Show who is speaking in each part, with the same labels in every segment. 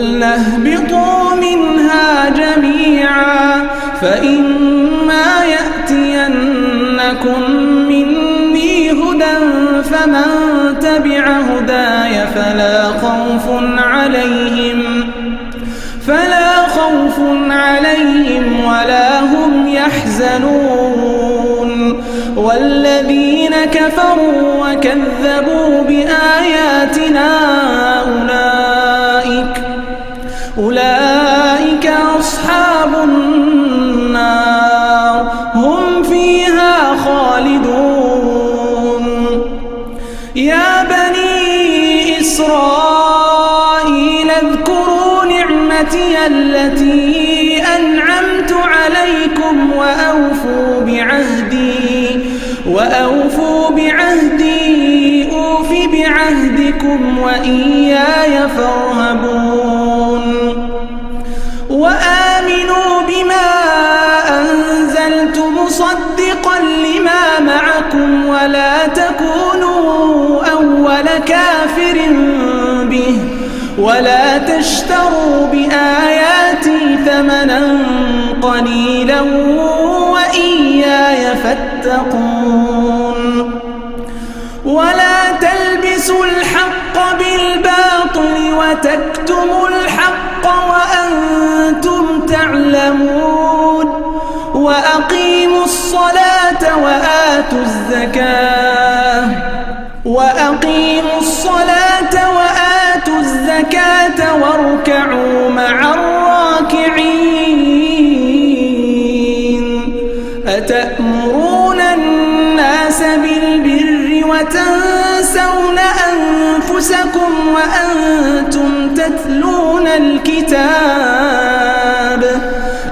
Speaker 1: قُلْنَا اهْبِطُوا مِنْهَا جَمِيعًا فَإِمَّا يَأْتِيَنَّكُم مِّنِّي هُدًى فَمَن تَبِعَ هُدَايَ فَلَا خَوْفٌ عَلَيْهِمْ وَلَا هُمْ يَحْزَنُونَ وَالَّذِينَ كَفَرُوا وَكَذَّبُوا بِآيَاتِنَا أولئك أصحاب النار هم فيها خالدون. يا بني إسرائيل اذكروا نعمتي التي أنعمت عليكم وأوفوا بعهدي أوف بعهدكم وإياي فارهبون. وآمنوا بما أنزلت مصدقا لما معكم ولا تكونوا أول كافر به ولا تشتروا بآياتي ثمنا قليلا وإياي فاتقون. ولا تلبسوا الحق بالباطل وتكتموا الحق وأنتم تعلمون. وأقيموا الصلاة وآتوا الزكاة واركعوا مع الراكعين. أتأمرون الناس بالبر وتنسون أنفسكم وأنتم تتلون الكتاب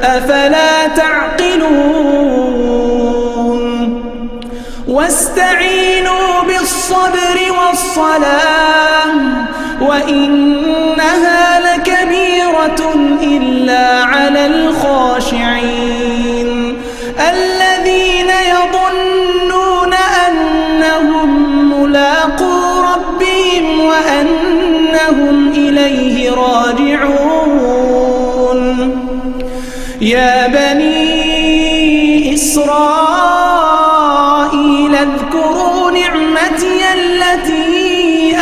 Speaker 1: أفلا تعقلون. واستعينوا بالصبر والصلاة وإنها لكبيرة إلا على الخاشعين الذين يظنون أنهم ملاقو ربهم وأنهم إليه راجعون. يا بني إسرائيل اذكروا نعمتي التي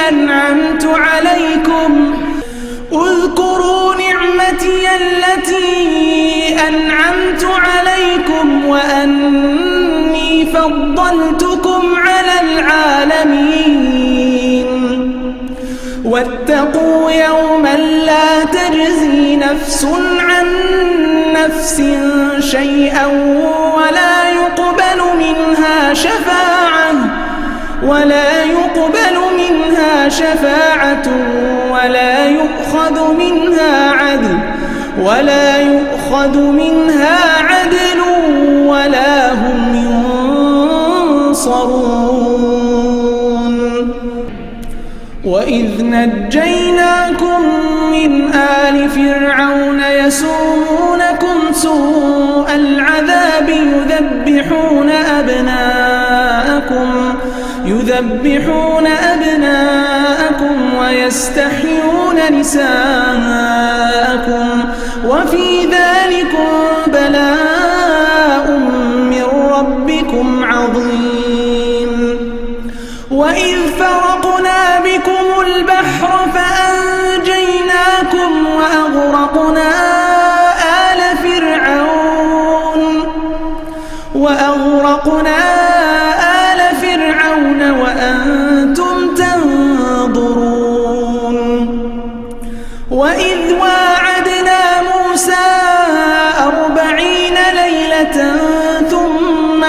Speaker 1: أنعمت عليكم وأني فضلتكم على العالمين. واتقوا يوما لا تجزي نفس عن نفس شيئا ولا يقبل منها شفاعة ولا يؤخذ منها عدل ولا هم ينصرون. وإذ نجيناكم من آل فرعون يسومونكم سوء العذاب يذبحون أبناءكم ويستحيون نساءكم وفي ذلكم بلاء من ربكم عظيم. وإذ فرقنا بكم البحر فأنجيناكم وأغرقنا آل فرعون وأنتم تنظرون. وإذ واعدنا موسى 40 ليلة ثم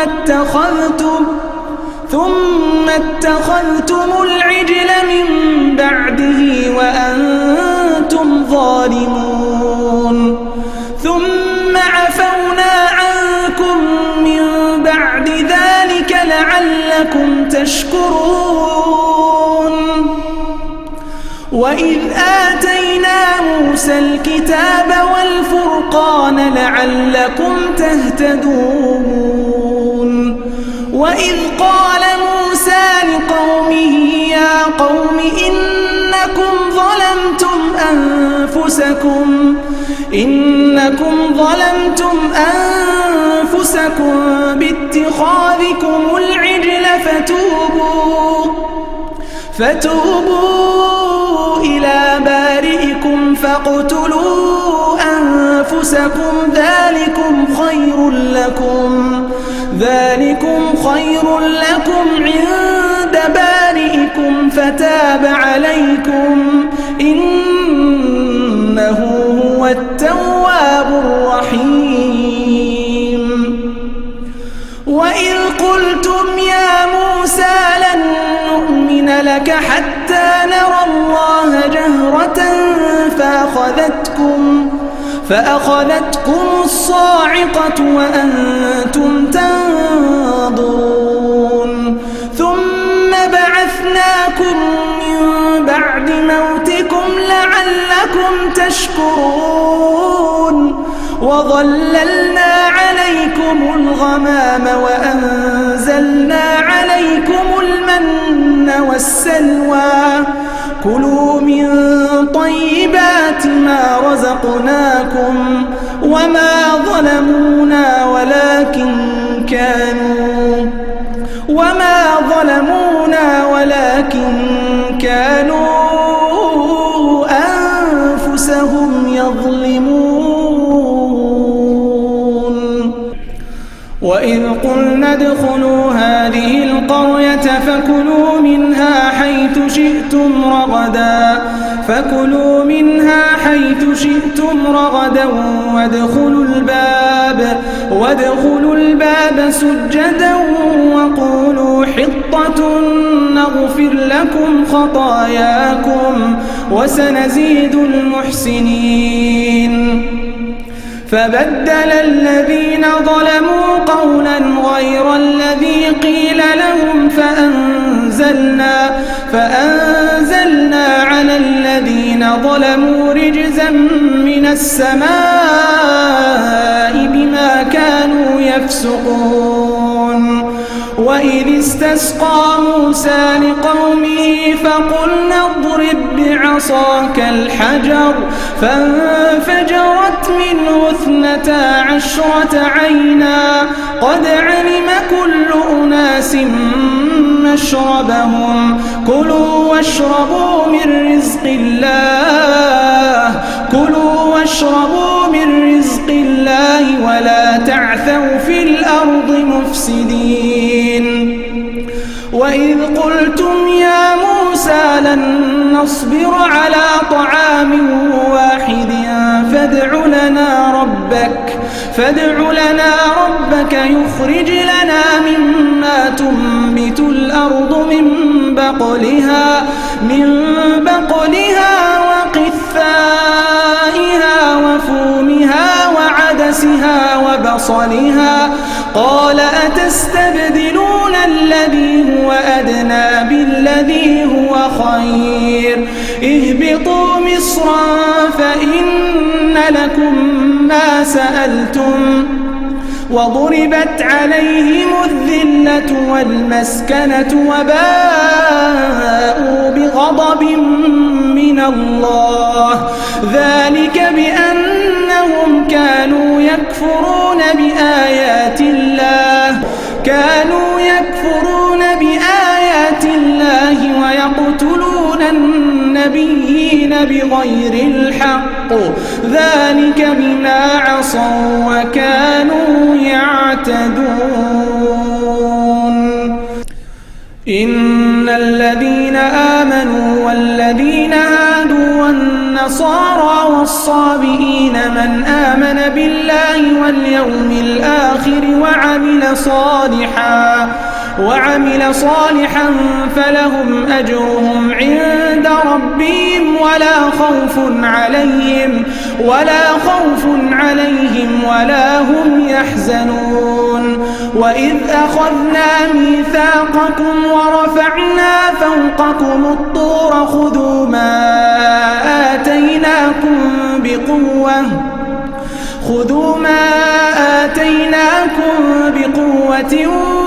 Speaker 1: اتخذتم العجل من بعده وأنتم ظالمون. ثم عفونا عنكم من بعد ذلك لعلكم تشكرون. وإذ آتينا موسى الكتاب والفرقان لعلكم تهتدون. وإذ قال موسى لقومه يا قوم إنكم ظلمتم إنكم ظلمتم أنفسكم باتخاذكم العجل فتوبوا إلى بارئكم فاقتلوا أنفسكم ذلكم خير لكم عند بارئكم فتاب عليكم إنه هو التواب الرحيم. وإذ قلتم يا موسى لن نؤمن لك حتى نرى الله جهرة فأخذتكم الصاعقة وأنتم تنظرون ثم بعثناكم من بعد موتكم لعلكم تشكرون وظللنا عليكم الغمام وأنزلنا عليكم المن والسلوى كلوا من طيبات ما رزقناكم وما ظلمونا ولكن كانوا أنفسهم يظلمون. وإذ قلنا ادخلوا هذه القرية فكلوا منها حيث شئتم رغدا وادخلوا الباب سجدا وقولوا حطة نغفر لكم خطاياكم وسنزيد المحسنين. فبدل الذين ظلموا قولا غير الذي قيل لهم فأنزلنا على الذين ظلموا رجزا من السماء بما كانوا يفسقون. وإذ استسقى موسى لقومه فقلنا اضرب بعصاك الحجر فانفجرت منه 12 عينا قد علم كل أناس مشربهم كلوا واشربوا من رزق الله ولا تعثوا في الأرض مفسدين. وإذ قلتم يا موسى لن نصبر على طعام واحد فادع لنا ربك يخرج لنا مما تنبت الأرض من بقلها وقثائها وفومها وعدسها وبصلها قال أتستبدلون الذي هو أدنى بالذي هو خير اهبطوا مصرا فإن لكم ما سألتم وضربت عليهم الذلة والمسكنة وباءوا بغضب من الله ذلك بأنهم كانوا يكفرون بآيات الله ويقتلون النبيين بغير الحق ذلك بما عصوا وكانوا يعتدون. إن الذين آمنوا والذين هادوا والنصارى والصابئين من آمن بالله واليوم الآخر وعمل صالحا فلهم أجرهم عند ربهم ولا خوف عليهم ولا هم يحزنون. وإذ أخذنا ميثاقكم ورفعنا فوقكم الطور خذوا ما آتيناكم بقوة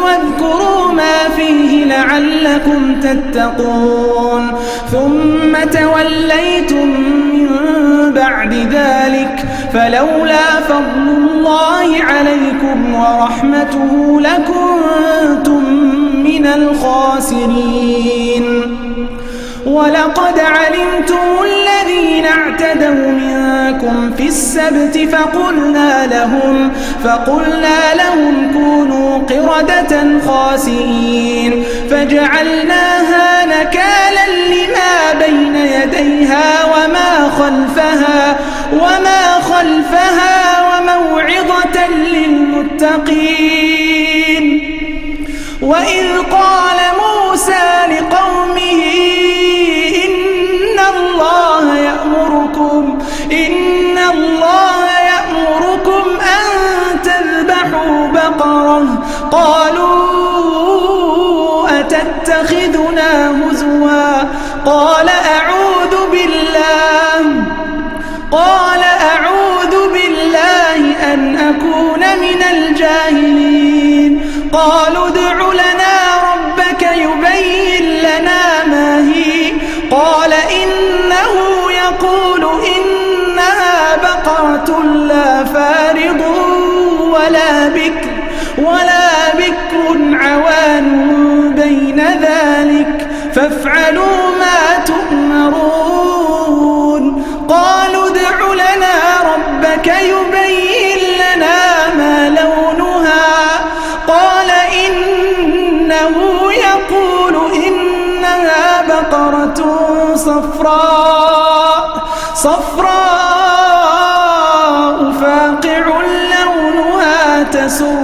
Speaker 1: واذكروا ما فيه لعلكم تتقون ثم توليتم من بعد ذلك فلولا فضل الله عليكم ورحمته لكنتم من الخاسرين. ولقد علمتم الذين اعتدوا منكم في السبت فقلنا لهم كونوا قردة خاسئين فجعلناها نكالا لما بين يديها وما خلفها وموعظة للمتقين. وإذ قال موسى لقومه إن الله يأمركم أن تذبحوا بقرة قالوا أتتخذنا هزوا قال أعوذ بالله أن أكون من الجاهلين. قالوا ادع لنا ربك يبين لنا ما هي قال إنه يقول إنها بقرة لا فارض ولا بكر عوان بين ذلك فافعلوا ما تؤمرون. قالوا ادع لنا ربك يبين لنا ما لونها قال إنه يقول إنها بقرة صفراء فاقع لونها تسر